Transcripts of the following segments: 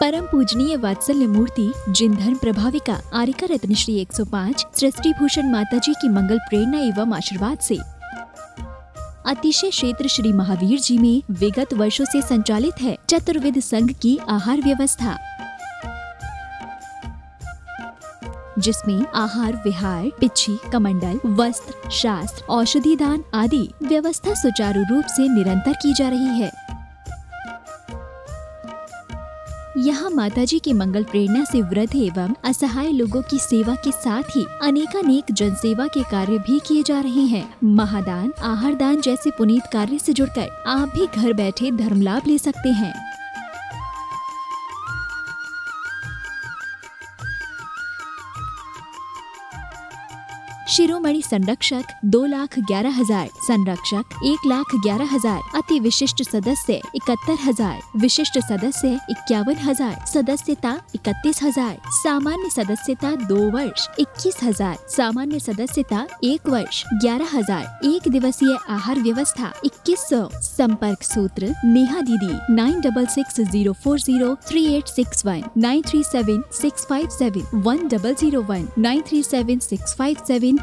परम पूजनीय वात्सल्य मूर्ति जिन धर्म प्रभाविका आरिका रत्न श्री 105 सृष्टि भूषण माता जी की मंगल प्रेरणा एवं आशीर्वाद से अतिशय क्षेत्र श्री महावीर जी में विगत वर्षों से संचालित है चतुर्विध संघ की आहार व्यवस्था, जिसमें आहार विहार, पिच्छी, कमंडल, वस्त्र, शास्त्र, औषधि दान आदि व्यवस्था सुचारू रूप से निरंतर की जा रही है। यहाँ माताजी की मंगल प्रेरणा से वृद्ध एवं असहाय लोगों की सेवा के साथ ही अनेकानेक जनसेवा के कार्य भी किए जा रहे हैं। महादान, आहार दान जैसे पुनीत कार्य से जुड़कर आप भी घर बैठे धर्म लाभ ले सकते हैं। शिरोमणि संरक्षक 2,11,000, संरक्षक 1,11,000, अति विशिष्ट सदस्य 71,000, विशिष्ट सदस्य 51,000, सदस्यता 31,000, सामान्य सदस्यता 2 वर्ष 21,000, सामान्य सदस्यता 1 वर्ष 11,000, एक दिवसीय आहार व्यवस्था 2100। संपर्क सूत्र नेहा दीदी 9660403861, 9376571001, 9376571002,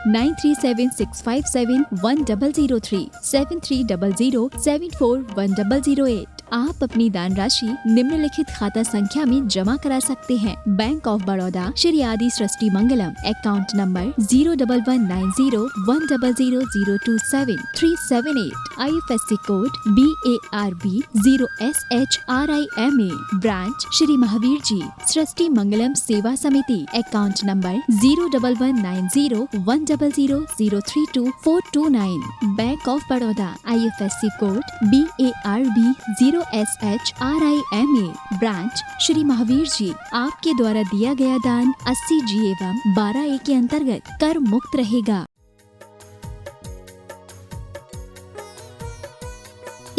9376571003, 7300741008। आप अपनी दान राशि निम्नलिखित खाता संख्या में जमा करा सकते हैं। Bank of Baroda Shri Adi Srishti Mangalam, account number 0119010027378, IFSC code BARB 0SHRIMA, branch Shri Mahavir ji Srishti Mangalam Seva Samiti, account number 01190100032 bank of Baroda, IFSC code BARB 0SHRIMA, branch Shri Mahavir ji. आपके द्वारा दिया गया दान 80 G एवं 12 A के अंतर्गत कर मुक्त रहेगा।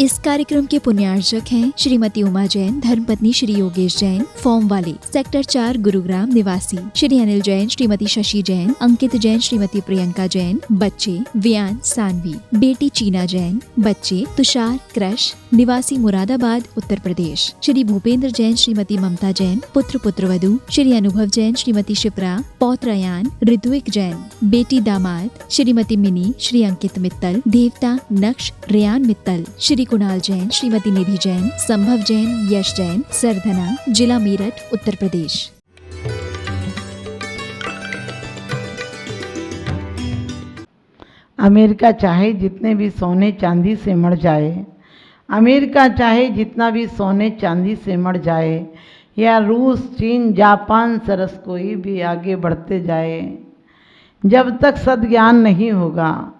इस कार्यक्रम के पुण्यार्चक हैं श्रीमती उमा जैन, धर्मपत्नी श्री योगेश जैन, फॉर्म वाले, सेक्टर 4 गुरुग्राम निवासी, श्री अनिल जैन, श्रीमती शशि जैन, अंकित जैन, श्रीमती प्रियंका जैन, बच्चे वियान सानवी, बेटी चीना जैन, बच्चे तुषार क्रश, निवासी मुरादाबाद उत्तर प्रदेश, श्री भूपेंद्र जैन, श्रीमती ममता जैन, पुत्र पुत्रवधू श्री अनुभव जैन, श्रीमती शिप्रा, पौत्र अयान, ऋत्विक जैन, बेटी दामाद श्रीमती मिनी, श्री अंकित मित्तल, देवता नक्श रेयान मित्तल, श्री कुणाल जैन, श्रीमती निधि जैन, संभव जैन, यश जैन, सरधना, जिला मेरठ उत्तर प्रदेश। अमेरिका चाहे जितने भी सोने चांदी से मर जाए, अमेरिका चाहे जितना भी सोने चांदी से मर जाए, या रूस, चीन, जापान, सरस कोई भी आगे बढ़ते जाए, जब तक सद्ज्ञान नहीं होगा,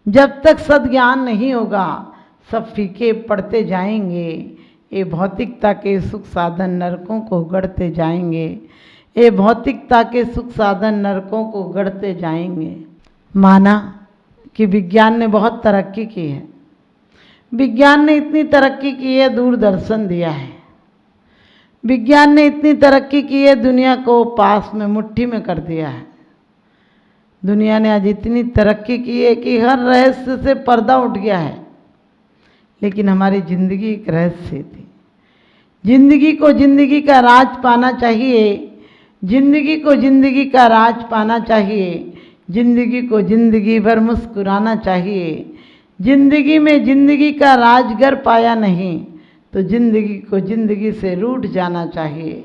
जब तक सद्ज्ञान नहीं होगा, सब फीके पड़ते जाएंगे। ये भौतिकता के सुख साधन नरकों को गढ़ते जाएंगे, ये भौतिकता के सुख साधन नरकों को गढ़ते जाएंगे। माना कि विज्ञान ने बहुत तरक्की की है, विज्ञान ने इतनी तरक्की की है, दूरदर्शन दिया है, विज्ञान ने इतनी तरक्की की है, दुनिया को पास में मुट्ठी में कर दिया है। दुनिया ने आज इतनी तरक्की की है कि हर रहस्य से पर्दा उठ गया है, लेकिन हमारी जिंदगी एक रहस्य थी। जिंदगी को जिंदगी का राज पाना चाहिए, जिंदगी को जिंदगी का राज पाना चाहिए, जिंदगी को जिंदगी भर मुस्कुराना चाहिए। जिंदगी में जिंदगी का राजगर पाया नहीं तो जिंदगी को जिंदगी से रूठ जाना चाहिए,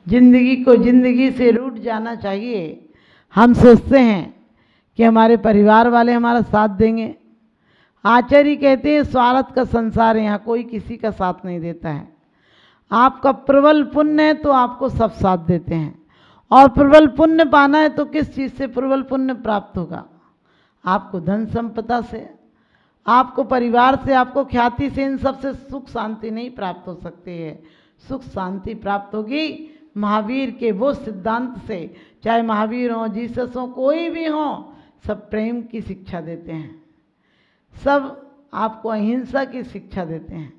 जिंदगी को जिंदगी से रूठ जाना चाहिए। हम सोचते हैं कि हमारे परिवार वाले हमारा साथ देंगे। आचार्य कहते हैं स्वार्थ का संसार है, यहाँ कोई किसी का साथ नहीं देता है। आपका प्रबल पुण्य है तो आपको सब साथ देते हैं, और प्रबल पुण्य पाना है तो किस चीज़ से प्रबल पुण्य प्राप्त होगा? आपको धन संपदा से, आपको परिवार से, आपको ख्याति से, इन सब से सुख शांति नहीं प्राप्त हो सकती है। सुख शांति प्राप्त होगी महावीर के वो सिद्धांत से। चाहे महावीर हों, जीसस हों, कोई भी हों, सब प्रेम की शिक्षा देते हैं, सब आपको अहिंसा की शिक्षा देते हैं।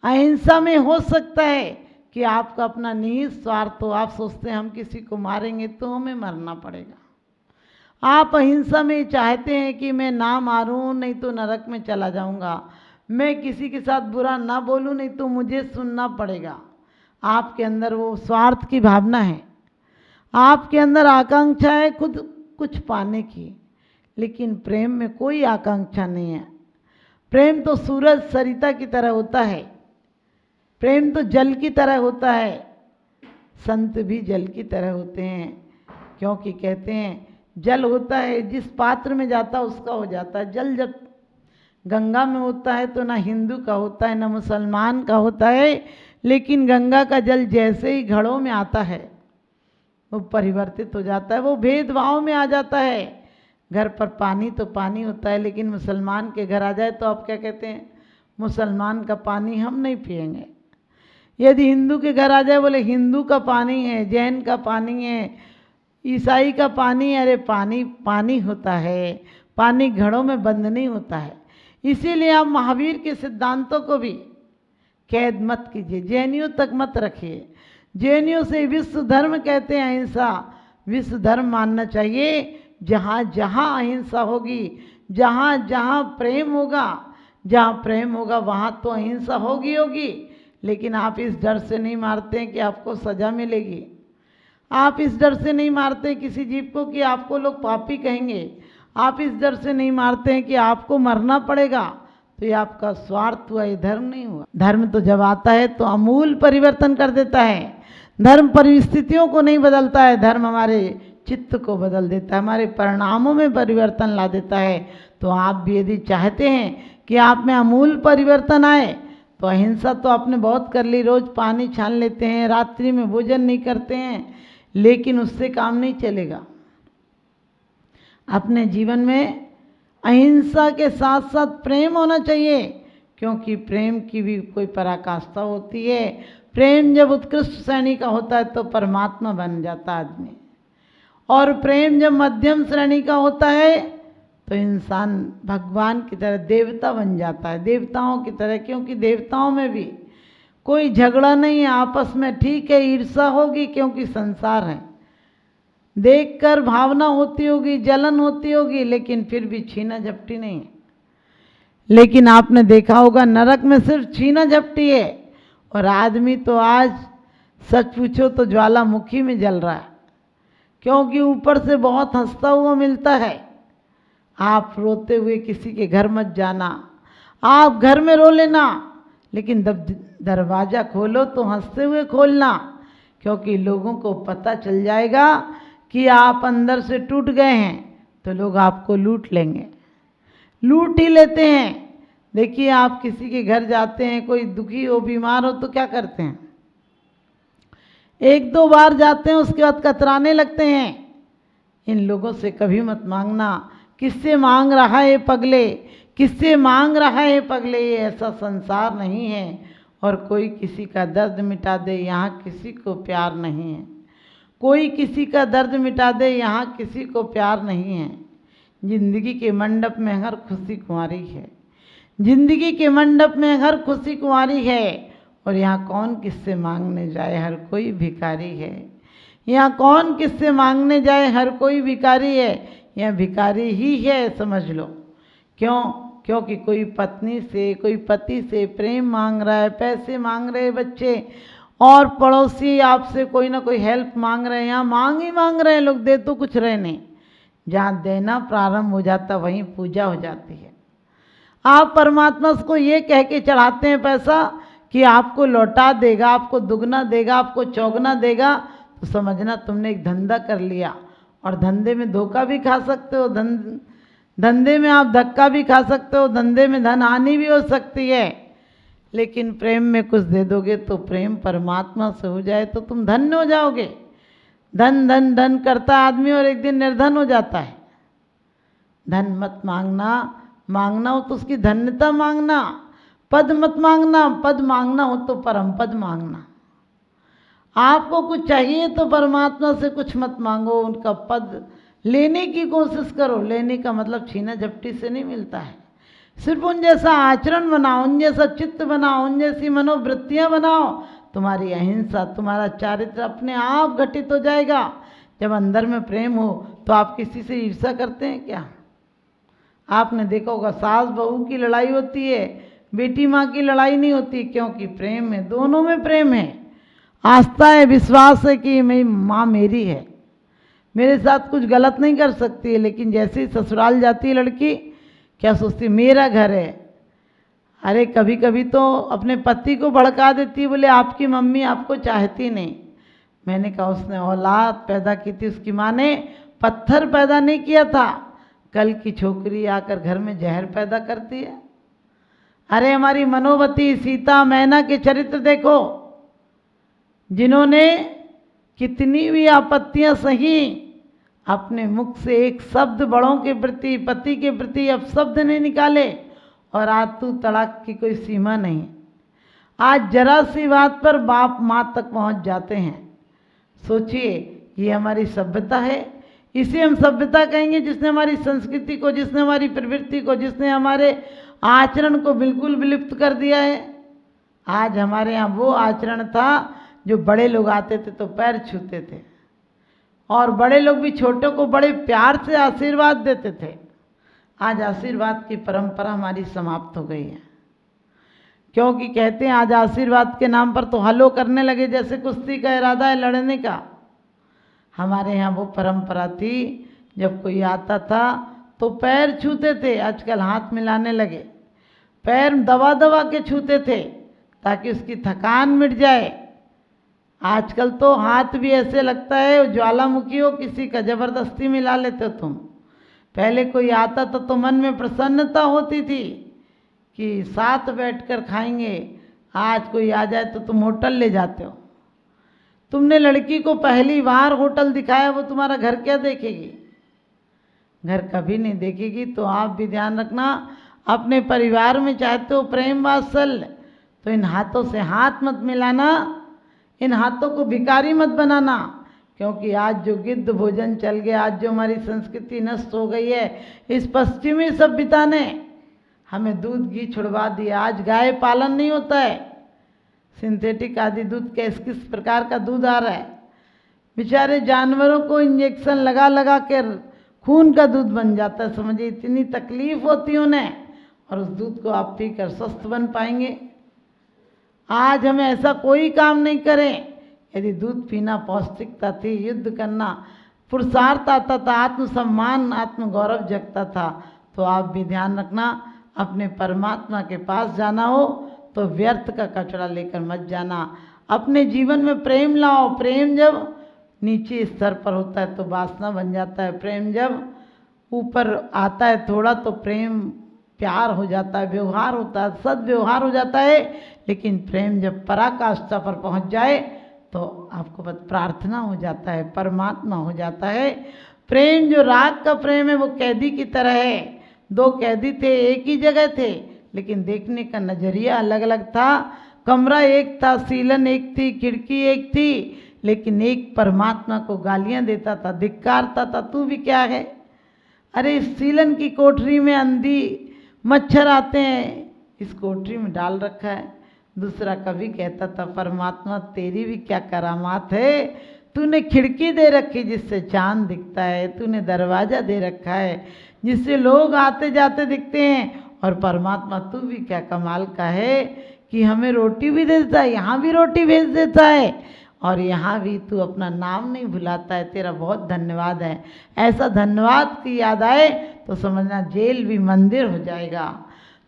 अहिंसा में हो सकता है कि आपका अपना निहित स्वार्थ हो, आप सोचते हैं हम किसी को मारेंगे तो हमें मरना पड़ेगा। आप अहिंसा में चाहते हैं कि मैं ना मारूं नहीं तो नरक में चला जाऊंगा, मैं किसी के साथ बुरा ना बोलूं, नहीं तो मुझे सुनना पड़ेगा। आपके अंदर वो स्वार्थ की भावना है, आपके अंदर आकांक्षा है खुद कुछ पाने की, लेकिन प्रेम में कोई आकांक्षा नहीं है। प्रेम तो सूरज सरिता की तरह होता है, प्रेम तो जल की तरह होता है। संत भी जल की तरह होते हैं, क्योंकि कहते हैं जल होता है जिस पात्र में जाता है उसका हो जाता है। जल जब गंगा में होता है तो ना हिंदू का होता है ना मुसलमान का होता है, लेकिन गंगा का जल जैसे ही घड़ों में आता है वो परिवर्तित हो जाता है, वो भेदभाव में आ जाता है। घर पर पानी तो पानी होता है, लेकिन मुसलमान के घर आ जाए तो आप क्या कहते हैं, मुसलमान का पानी हम नहीं पिएंगे। यदि हिंदू के घर आ जाए, बोले हिंदू का पानी है, जैन का पानी है, ईसाई का पानी है। अरे पानी पानी होता है, पानी घड़ों में बंद नहीं होता है। इसीलिए आप महावीर के सिद्धांतों को भी कैद मत कीजिए, जैनियों तक मत रखिए। जैनियों से विश्व धर्म कहते हैं अहिंसा, विश्व धर्म मानना चाहिए। जहाँ जहाँ अहिंसा होगी, जहाँ जहाँ प्रेम होगा, जहाँ प्रेम होगा वहाँ तो अहिंसा होगी होगी। लेकिन आप इस डर से नहीं मारते हैं कि आपको सज़ा मिलेगी, आप इस डर से नहीं मारते किसी जीव को कि आपको लोग पापी कहेंगे, आप इस डर से नहीं मारते हैं कि आपको मरना पड़ेगा। तो ये आपका स्वार्थ हुआ, ये धर्म नहीं हुआ। धर्म तो जब आता है तो अमूल परिवर्तन कर देता है। धर्म परिस्थितियों को नहीं बदलता है, धर्म हमारे चित्त को बदल देता है, हमारे परिणामों में परिवर्तन ला देता है। तो आप भी यदि चाहते हैं कि आप में अमूल परिवर्तन आए तो अहिंसा तो आपने बहुत कर ली, रोज़ पानी छान लेते हैं, रात्रि में भोजन नहीं करते हैं, लेकिन उससे काम नहीं चलेगा। अपने जीवन में अहिंसा के साथ साथ प्रेम होना चाहिए, क्योंकि प्रेम की भी कोई पराकाष्ठा होती है। प्रेम जब उत्कृष्ट श्रेणी का होता है तो परमात्मा बन जाता है आदमी, और प्रेम जब मध्यम श्रेणी का होता है तो इंसान भगवान की तरह देवता बन जाता है, देवताओं की तरह। क्योंकि देवताओं में भी कोई झगड़ा नहीं है आपस में, ठीक है ईर्ष्या होगी क्योंकि संसार है, देखकर भावना होती होगी, जलन होती होगी, लेकिन फिर भी छीना झपटी नहीं है। लेकिन आपने देखा होगा नरक में सिर्फ छीना झपटी है, और आदमी तो आज सच पूछो तो ज्वालामुखी में जल रहा है, क्योंकि ऊपर से बहुत हंसता हुआ मिलता है। आप रोते हुए किसी के घर मत जाना, आप घर में रो लेना, लेकिन दरवाज़ा खोलो तो हंसते हुए खोलना, क्योंकि लोगों को पता चल जाएगा कि आप अंदर से टूट गए हैं तो लोग आपको लूट लेंगे, लूट ही लेते हैं। देखिए आप किसी के घर जाते हैं, कोई दुखी हो बीमार हो तो क्या करते हैं, एक दो बार जाते हैं उसके बाद कतराने लगते हैं। इन लोगों से कभी मत मांगना, किससे मांग रहा है पगले, किससे मांग रहा है पगले, ये ऐसा संसार नहीं है। और कोई किसी का दर्द मिटा दे, यहाँ किसी को प्यार नहीं है। कोई किसी का दर्द मिटा दे, यहाँ किसी को प्यार नहीं है। जिंदगी के मंडप में हर खुशी कुंवारी है, जिंदगी के मंडप में हर खुशी कुंवारी है। और यहाँ कौन किससे मांगने जाए, हर कोई भिखारी है। यहाँ कौन किससे मांगने जाए, हर कोई भिखारी है। यहाँ भिखारी ही है समझ लो। क्यों? क्योंकि कोई पत्नी से, कोई पति से प्रेम मांग रहा है, पैसे मांग रहे बच्चे, और पड़ोसी आपसे कोई ना कोई हेल्प मांग रहे हैं। यहाँ मांग ही मांग रहे हैं लोग, दे तो कुछ रहे नहीं। जहाँ देना प्रारंभ हो जाता वहीं पूजा हो जाती है। आप परमात्मा को ये कह के चढ़ाते हैं पैसा कि आपको लौटा देगा, आपको दुगना देगा, आपको चौगना देगा, तो समझना तुमने एक धंधा कर लिया। और धंधे में धोखा भी खा सकते हो, धंधे में आप धक्का भी खा सकते हो, धंधे में धन हानि भी हो सकती है। लेकिन प्रेम में कुछ दे दोगे तो प्रेम परमात्मा से हो जाए तो तुम धन्य हो जाओगे। धन धन धन करता आदमी और एक दिन निर्धन हो जाता है। धन मत मांगना, मांगना हो तो उसकी धन्यता मांगना। पद मत मांगना, पद मांगना हो तो परम पद मांगना। आपको कुछ चाहिए तो परमात्मा से कुछ मत मांगो, उनका पद लेने की कोशिश करो। लेने का मतलब छीना झपटी से नहीं मिलता है। सिर्फ उन जैसा आचरण बनाओ, उन जैसा चित्त बनाओ, उन जैसी मनोवृत्तियाँ बनाओ, तुम्हारी अहिंसा, तुम्हारा चारित्र अपने आप घटित हो जाएगा। जब अंदर में प्रेम हो तो आप किसी से ईर्ष्या करते हैं क्या? आपने देखा होगा सास बहू की लड़ाई होती है, बेटी माँ की लड़ाई नहीं होती, क्योंकि प्रेम है, दोनों में प्रेम है, आस्था है, विश्वास है कि मेरी माँ मेरी है, मेरे साथ कुछ गलत नहीं कर सकती है। लेकिन जैसे ही ससुराल जाती है लड़की, क्या सोचती मेरा घर है। अरे कभी कभी तो अपने पति को भड़का देती है, बोले आपकी मम्मी आपको चाहती नहीं। मैंने कहा उसने औलाद पैदा की थी, उसकी माँ ने पत्थर पैदा नहीं किया था। कल की छोकरी आकर घर में जहर पैदा करती है। अरे हमारी मनोवती सीता मैना के चरित्र देखो, जिन्होंने कितनी भी आपत्तियां सही, अपने मुख से एक शब्द बड़ों के प्रति, पति के प्रति अपशब्द नहीं निकाले, और आज तू तड़ाक की कोई सीमा नहीं। आज जरा सी बात पर बाप माँ तक पहुँच जाते हैं। सोचिए, ये हमारी सभ्यता है। इसे हम सभ्यता कहेंगे जिसने हमारी संस्कृति को, जिसने हमारी प्रवृत्ति को, जिसने हमारे आचरण को बिल्कुल विलुप्त कर दिया है। आज हमारे यहाँ वो आचरण था जो बड़े लोग आते थे तो पैर छूते थे, और बड़े लोग भी छोटों को बड़े प्यार से आशीर्वाद देते थे। आज आशीर्वाद की परंपरा हमारी समाप्त हो गई है, क्योंकि कहते हैं आज आशीर्वाद के नाम पर तो हलो करने लगे, जैसे कुश्ती का इरादा है लड़ने का। हमारे यहाँ वो परंपरा थी, जब कोई आता था तो पैर छूते थे, आजकल हाथ मिलाने लगे। पैर दबा दबा के छूते थे ताकि उसकी थकान मिट जाए। आजकल तो हाथ भी ऐसे लगता है ज्वालामुखी हो किसी का, जबरदस्ती मिला लेते हो तुम। पहले कोई आता था तो मन में प्रसन्नता होती थी कि साथ बैठकर खाएंगे। आज कोई आ जाए तो तुम होटल ले जाते हो। तुमने लड़की को पहली बार होटल दिखाया, वो तुम्हारा घर क्या देखेगी? घर कभी नहीं देखेगी। तो आप भी ध्यान रखना, अपने परिवार में चाहते हो प्रेम वात्सल्य, तो इन हाथों से हाथ मत मिलाना, इन हाथों को भिखारी मत बनाना। क्योंकि आज जो गिद्ध भोजन चल गया, आज जो हमारी संस्कृति नष्ट हो गई है, इस पश्चिमी सभ्यता ने हमें दूध घी छुड़वा दिया। आज गाय पालन नहीं होता है, सिंथेटिक आदि दूध किस किस प्रकार का दूध आ रहा है। बेचारे जानवरों को इंजेक्शन लगा लगा कर खून का दूध बन जाता है। समझिए इतनी तकलीफ होती है उन्हें, और उस दूध को आप पीकर स्वस्थ बन पाएंगे? आज हमें ऐसा कोई काम नहीं करें। यदि दूध पीना पौष्टिकता थी, युद्ध करना पुरुषार्थ आता था, आत्मसम्मान आत्मगौरव जगता था, तो आप भी ध्यान रखना, अपने परमात्मा के पास जाना हो तो व्यर्थ का कचरा लेकर मत जाना। अपने जीवन में प्रेम लाओ। प्रेम जब नीचे स्तर पर होता है तो वासना बन जाता है, प्रेम जब ऊपर आता है थोड़ा तो प्रेम प्यार हो जाता है, व्यवहार होता है, सद्व्यवहार हो जाता है। लेकिन प्रेम जब पराकाष्ठा पर पहुंच जाए तो आपको बस प्रार्थना हो जाता है, परमात्मा हो जाता है। प्रेम जो राग का प्रेम है वो कैदी की तरह है। दो कैदी थे, एक ही जगह थे, लेकिन देखने का नजरिया अलग अलग था। कमरा एक था, सीलन एक थी, खिड़की एक थी, लेकिन एक परमात्मा को गालियां देता था, धिक्कारता था, तू भी क्या है? अरे इस सीलन की कोठरी में अंधी मच्छर आते हैं, इस कोठरी में डाल रखा है। दूसरा कवि कहता था, परमात्मा तेरी भी क्या करामात है, तूने खिड़की दे रखी जिससे चांद दिखता है, तूने दरवाज़ा दे रखा है जिससे लोग आते जाते दिखते हैं, और परमात्मा तू भी क्या कमाल का है कि हमें रोटी भी दे देता है, यहाँ भी रोटी भेज देता है, और यहाँ भी तू अपना नाम नहीं भुलाता है। तेरा बहुत धन्यवाद है। ऐसा धन्यवाद की याद आए तो समझना जेल भी मंदिर हो जाएगा,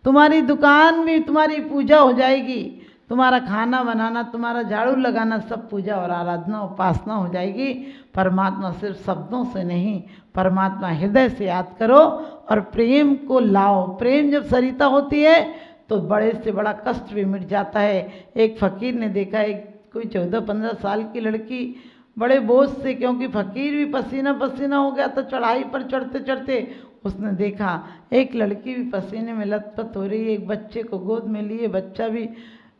तुम्हारी दुकान भी तुम्हारी पूजा हो जाएगी, तुम्हारा खाना बनाना, तुम्हारा झाड़ू लगाना सब पूजा और आराधना उपासना हो जाएगी। परमात्मा सिर्फ शब्दों से नहीं, परमात्मा हृदय से याद करो और प्रेम को लाओ। प्रेम जब सरिता होती है तो बड़े से बड़ा कष्ट भी मिट जाता है। एक फ़कीर ने देखा, एक कोई 14-15 साल की लड़की बड़े बोझ से, क्योंकि फ़कीर भी पसीना पसीना हो गया था चढ़ाई पर चढ़ते चढ़ते, उसने देखा एक लड़की भी पसीने में लथपथ हो रही है, एक बच्चे को गोद में लिए, बच्चा भी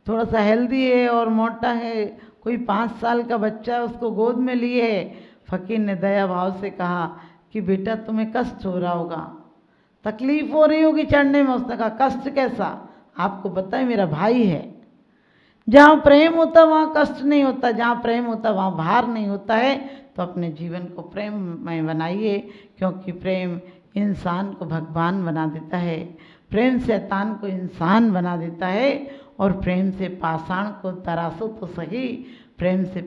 थोड़ा सा हेल्दी है और मोटा है, कोई 5 साल का बच्चा है, उसको गोद में लिए है। फ़कीर ने दया भाव से कहा कि बेटा तुम्हें कष्ट हो रहा होगा, तकलीफ़ हो रही होगी चढ़ने में। उसने कहा कष्ट कैसा, आपको बताए मेरा भाई है। जहाँ प्रेम होता वहाँ कष्ट नहीं होता, जहाँ प्रेम होता वहाँ भार नहीं होता है। तो अपने जीवन को प्रेम में बनाइए, क्योंकि प्रेम इंसान को भगवान बना देता है। प्रेम शैतान को इंसान बना देता है और प्रेम से पाषाण को तराशो तो सही, प्रेम से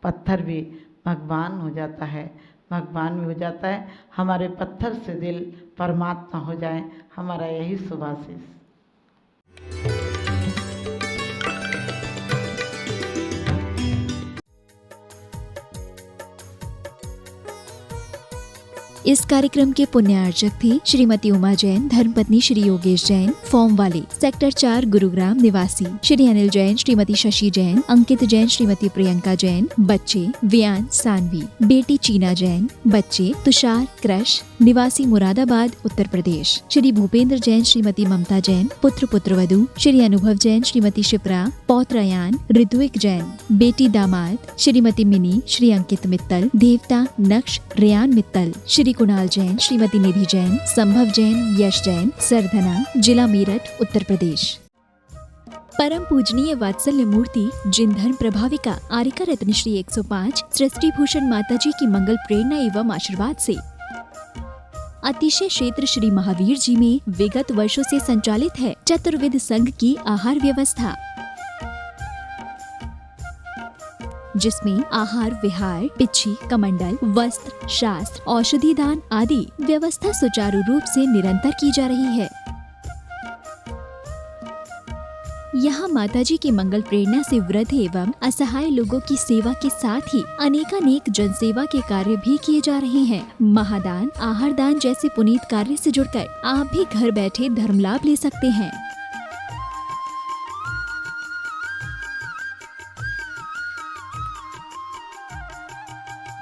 पत्थर भी भगवान हो जाता है, भगवान भी हो जाता है। हमारे पत्थर से दिल परमात्मा हो जाए, हमारा यही शुभाशीष। इस कार्यक्रम के पुण्यार्चक थे श्रीमती उमा जैन, धर्मपत्नी श्री योगेश जैन, फॉर्म वाले, सेक्टर 4 गुरुग्राम निवासी, श्री अनिल जैन, श्रीमती शशि जैन, अंकित जैन, श्रीमती प्रियंका जैन, बच्चे वियान सानवी, बेटी चीना जैन, बच्चे तुषार क्रश, निवासी मुरादाबाद उत्तर प्रदेश, श्री भूपेंद्र जैन, श्रीमती ममता जैन, पुत्र पुत्रवधू श्री अनुभव जैन, श्रीमती शिप्रा, पौत्र अयान, ऋत्विक जैन, बेटी दामाद श्रीमती मिनी, श्री अंकित मित्तल, देवता नक्श रेयान मित्तल, श्री कुणाल जैन, श्रीमती निधि जैन, संभव जैन, यश जैन, सरधना, जिला मेरठ उत्तर प्रदेश। परम पूजनीय वात्सल्य मूर्ति जिन धर्म प्रभाविका आरिका रत्न श्री 105 सृष्टि भूषण माता जी की मंगल प्रेरणा एवं आशीर्वाद से अतिशय क्षेत्र श्री महावीर जी में विगत वर्षों से संचालित है चतुर्विध संघ की आहार व्यवस्था, जिसमें आहार विहार, पिच्छी, कमंडल, वस्त्र, शास्त्र, औषधि दान आदि व्यवस्था सुचारू रूप से निरंतर की जा रही है। यहाँ माताजी की मंगल प्रेरणा से वृद्ध एवं असहाय लोगों की सेवा के साथ ही अनेकानेक जनसेवा के कार्य भी किए जा रहे हैं। महादान, आहार दान जैसे पुनीत कार्य से जुड़कर आप भी घर बैठे धर्म लाभ ले सकते हैं।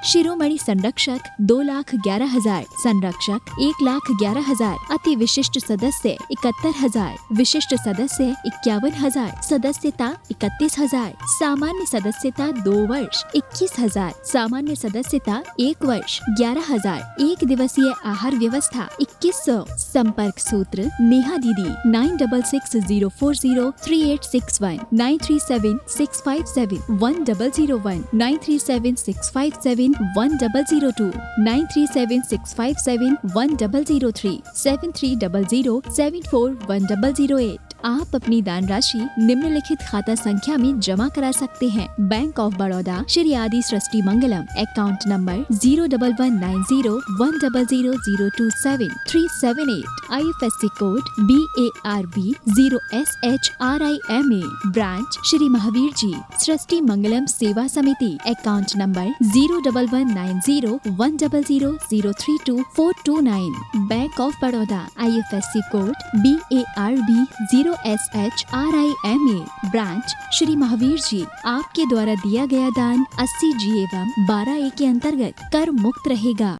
शिरोमणि संरक्षक 2,11,000, संरक्षक 1,11,000, अति विशिष्ट सदस्य 71,000, विशिष्ट सदस्य 51,000, सदस्यता 31,000, सामान्य सदस्यता 2 वर्ष 21,000, सामान्य सदस्यता 1 वर्ष 11,000, एक दिवसीय आहार व्यवस्था 2100। संपर्क सूत्र नेहा दीदी 9660403861, 9376571001, 9376571002, 9376571003, 7300741008। आप अपनी दान राशि निम्नलिखित खाता संख्या में जमा करा सकते हैं। Bank of Baroda Shri Adi Srishti Mangalam, account number 0119010027378, IFSC code BARB 0SHRIMA, branch Shri Mahavir ji Srishti Mangalam Seva Samiti, account number 0119010032429, bank of Baroda, IFSC code BARB 0SHRIMA, branch Shri Mahavir ji. आपके द्वारा दिया गया दान 80G एवं 12A के अंतर्गत कर मुक्त रहेगा।